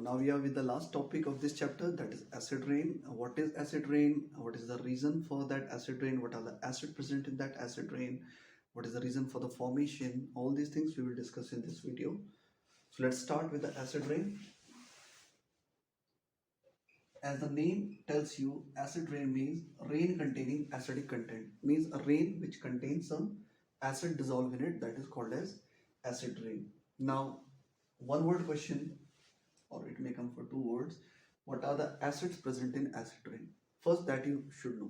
now we are with the last topic of this chapter, that is acid rain. What is acid rain? What is the reason for that acid rain? What are the acid present in that acid rain? What is the reason for the formation? All these things we will discuss in this video. So let's start with the acid rain. As the name tells you, acid rain means rain containing acidic content. Means a rain which contains some acid dissolved in it, that is called as acid rain. Now, one word question, or it may come for two words. What are the acids present in acid rain? First, that you should know.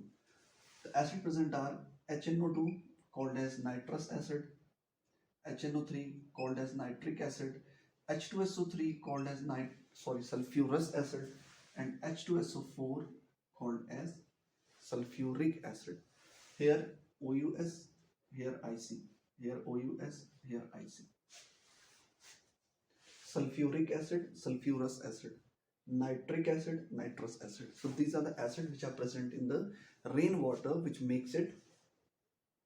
The acids present are HNO2 called as nitrous acid, HNO3 called as nitric acid, H2SO3 called as sulfurous acid, and H2SO4 called as sulfuric acid. Here OUS, here IC, here OUS, here IC. Sulfuric acid, sulfurous acid, nitric acid, nitrous acid. So these are the acids which are present in the rainwater, which makes it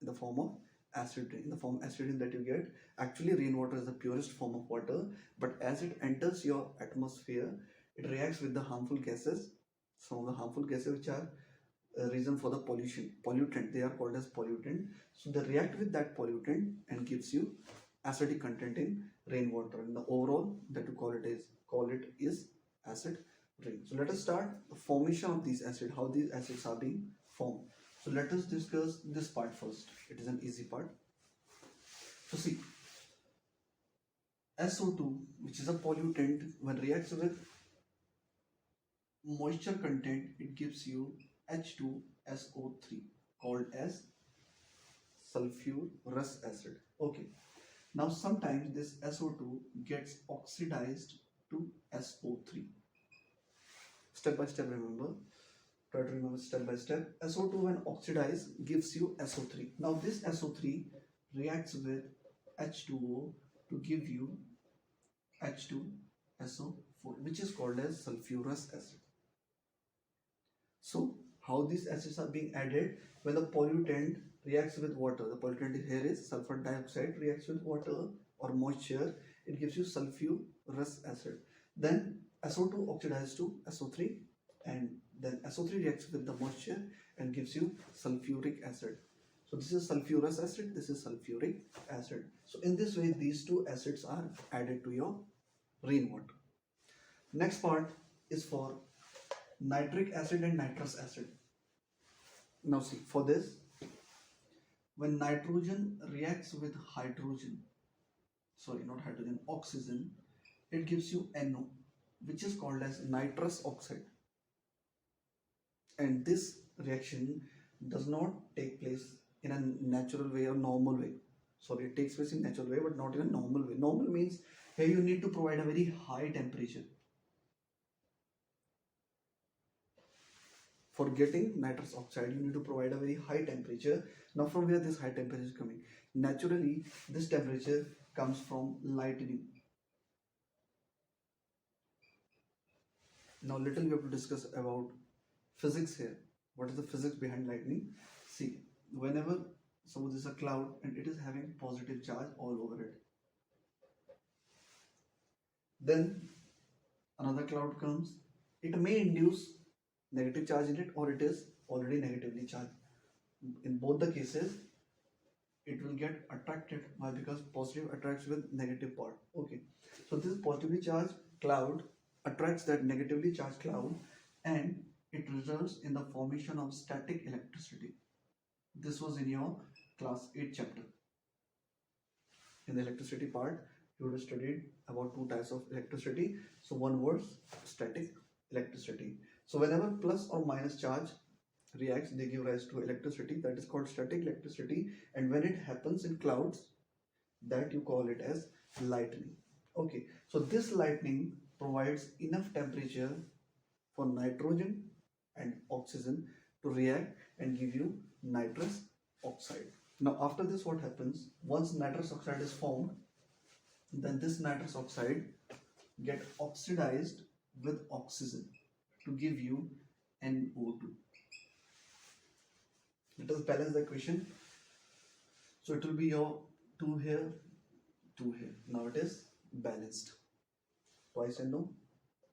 in the form of acid rain. In the form of acid rain that you get, actually rainwater is the purest form of water, but as it enters your atmosphere, it reacts with the harmful gases. Some of the harmful gases which are a reason for the pollutant, they are called as pollutant. So they react with that pollutant and gives you acidic content in rainwater, and the overall that you call it is acid rain. So let us start the formation of these acids, how these acids are being formed. So let us discuss this part first. It is an easy part. So see, SO2, which is a pollutant, when reacts with moisture content, it gives you H2SO3 called as sulfurous acid. Okay. Now sometimes this SO2 gets oxidized to SO3. Step by step, remember. Try to remember step by step. SO2 when oxidized gives you SO3. Now this SO3 reacts with H2O to give you H2SO4, which is called as sulfurous acid. So how these acids are being added? When the pollutant reacts with water, the pollutant here is sulfur dioxide, reacts with water or moisture, it gives you sulfurous acid. Then SO2 oxidizes to SO3, and then SO3 reacts with the moisture and gives you sulfuric acid. So this is sulfurous acid, this is sulfuric acid. So in this way, these two acids are added to your rainwater. Next part is for nitric acid and nitrous acid. Now see, for this, when nitrogen reacts with oxygen, it gives you NO, which is called as nitrous oxide. And this reaction does not take place in a natural way or normal way. Sorry, it takes place in natural way, but not in a normal way. Normal means here you need to provide a very high temperature. For getting nitrous oxide, you need to provide a very high temperature. Now from where this high temperature is coming? Naturally, this temperature comes from lightning. Now little we have to discuss about physics here. What is the physics behind lightning? See, whenever suppose this is a cloud and it is having positive charge all over it, then another cloud comes, it may induce negative charge in it, or it is already negatively charged. In both the cases, it will get attracted. Why? Because positive attracts with negative part. Okay, so this positively charged cloud attracts that negatively charged cloud, and it results in the formation of static electricity. This was in your class 8 chapter. In the electricity part, you would have studied about two types of electricity. So one was static electricity. So whenever plus or minus charge reacts, they give rise to electricity, that is called static electricity. And when it happens in clouds, that you call it as lightning. Okay, so this lightning provides enough temperature for nitrogen and oxygen to react and give you nitrous oxide. Now after this, what happens? Once nitrous oxide is formed, then this nitrous oxide get oxidized with oxygen to give you NO2. Let us balance the equation. So it will be your 2 here, 2 here. Now it is balanced. Twice NO,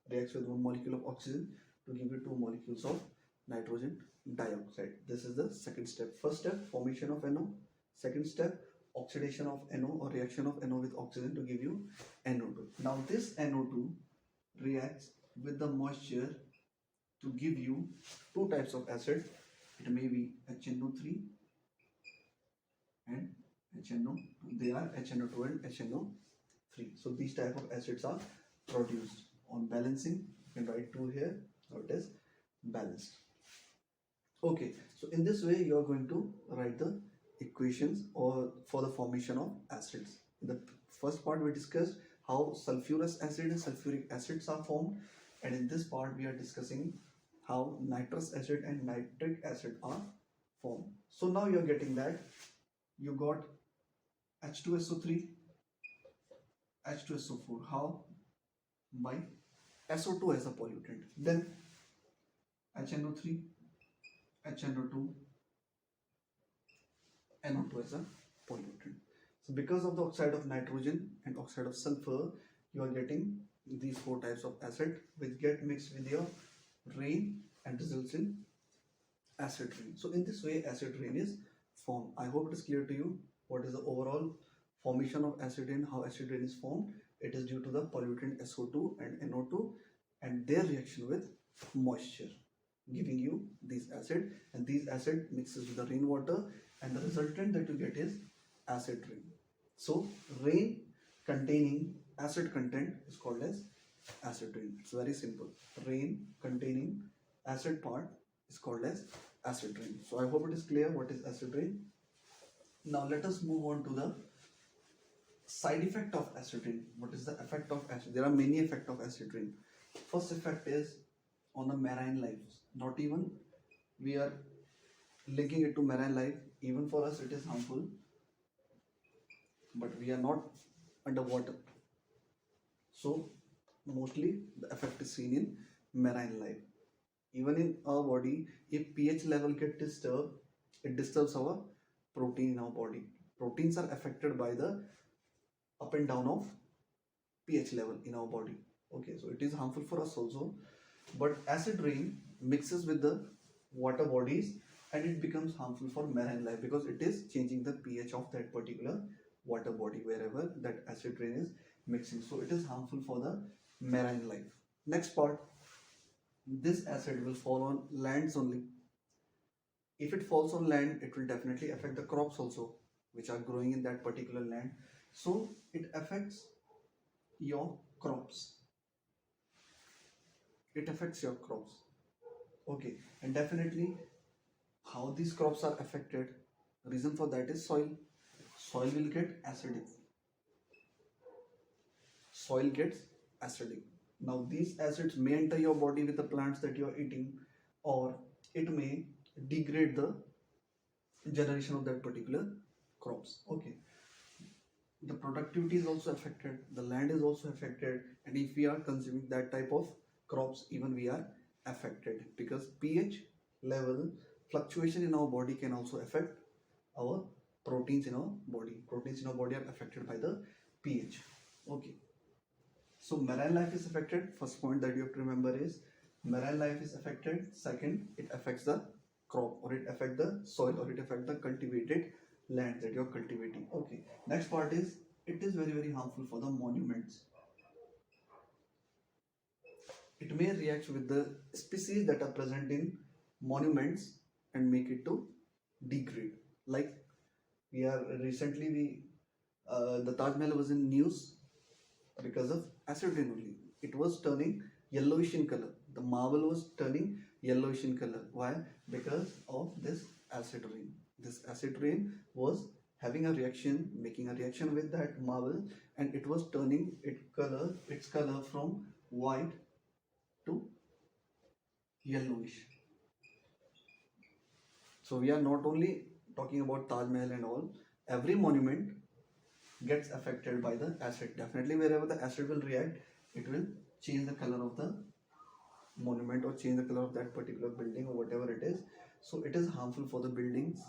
reacts with one molecule of oxygen to give you two molecules of nitrogen dioxide. This is the second step. First step, formation of NO. Second step, oxidation of NO or reaction of NO with oxygen to give you NO2. Now this NO2 reacts with the moisture to give you two types of acid. It may be HNO3 and HNO2. They are HNO2 and HNO3. So these type of acids are produced. On balancing, you can write 2 here. Now it is balanced. Okay, so in this way you are going to write the equations or for the formation of acids. In the first part we discussed how sulfurous acid and sulfuric acids are formed, and in this part we are discussing how nitrous acid and nitric acid are formed. So now you are getting that you got H2SO3, H2SO4. How? By SO2 as a pollutant. Then HNO3, HNO2, NO2 as a pollutant. So because of the oxide of nitrogen and oxide of sulfur, you are getting these four types of acid which get mixed with your rain and results in acid rain. So in this way acid rain is formed. I hope it is clear to you what is the overall formation of acid rain, how acid rain is formed. It is due to the pollutant SO2 and NO2 and their reaction with moisture, giving you this acid, and this acid mixes with the rainwater and the resultant that you get is acid rain. So rain containing acid content is called as acid rain. It's very simple. Rain containing acid part is called as acid rain. So I hope it is clear what is acid rain. Now let us move on to the side effect of acid rain. What is the effect of acid? There are many effects of acid rain. First effect is on the marine life. Not even we are linking it to marine life. Even for us it is harmful, but we are not underwater. So mostly the effect is seen in marine life. Even in our body, if pH level gets disturbed, it disturbs our protein in our body. Proteins are affected by the up and down of pH level in our body. Okay, so it is harmful for us also. But acid rain mixes with the water bodies and it becomes harmful for marine life because it is changing the pH of that particular water body wherever that acid rain is mixing. So it is harmful for the marine life. Next part, this acid will fall on lands only. If it falls on land, it will definitely affect the crops also which are growing in that particular land. So it affects your crops. It affects your crops. Okay, and definitely how these crops are affected, reason for that is soil. Soil will get acidic. Soil gets acidic. Now these acids may enter your body with the plants that you are eating, or it may degrade the generation of that particular crops. Okay, the productivity is also affected, the land is also affected, and if we are consuming that type of crops, even we are affected because pH level fluctuation in our body can also affect our proteins in our body. Proteins in our body are affected by the pH. Okay, so marine life is affected. First point that you have to remember is marine life is affected. Second, it affects the crop, or it affects the soil, or it affects the cultivated land that you are cultivating. Okay, next part is it is very harmful for the monuments. It may react with the species that are present in monuments and make it to degrade. Like we are recently the Taj Mahal was in news because of acid rain only. It was turning yellowish in color. The marble was turning yellowish in color. Why? Because of this acid rain. This acid rain was having a reaction, making a reaction with that marble, and it was turning its color from white to yellowish. So we are not only talking about Taj Mahal and all, every monument gets affected by the acid. Definitely wherever the acid will react, it will change the color of the monument or change the color of that particular building or whatever it is. So it is harmful for the buildings,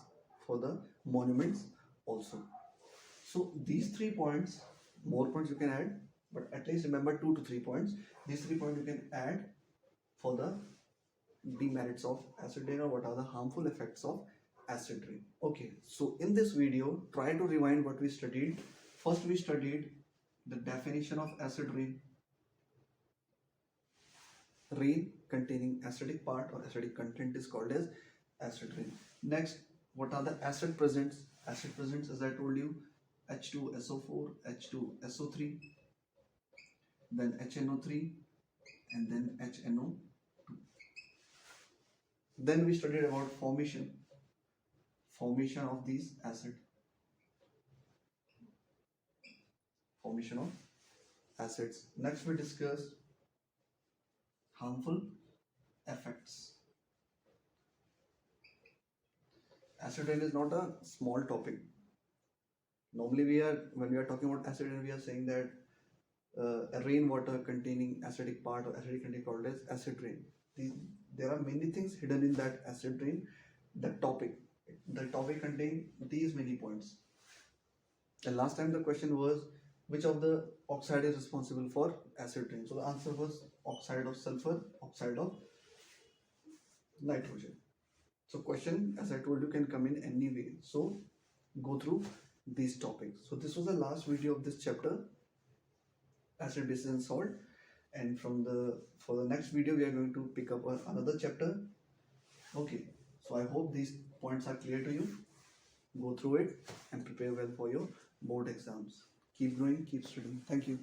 for the monuments also. So these 3 points, more points you can add. but at least remember 2 to 3 points. These 3 points you can add for the demerits of acid rain or what are the harmful effects of acid rain. Okay, so in this video, try to rewind what we studied. First, we studied the definition of acid rain. Rain containing acidic part or acidic content is called as acid rain. Next, what are the acid presents? Acid presents, as I told you, H2SO4, H2SO3, then HNO3, and then HNO2. Then we studied about formation of these acid. Formation of acids. Next, we discussed harmful effects. Acid rain is not a small topic. Normally, when we are talking about acid rain, we are saying that rainwater containing acidic part or acidic content called as acid rain. There are many things hidden in that acid rain. The topic contains these many points. And last time the question was, which of the oxide is responsible for acid rain? So the answer was oxide of sulfur, oxide of nitrogen. So question, as I told you, can come in any way. So go through these topics. So this was the last video of this chapter, acid, bases and salt. And for the next video, we are going to pick up another chapter. Okay, so I hope these points are clear to you. Go through it and prepare well for your board exams. Keep growing, keep studying. Thank you.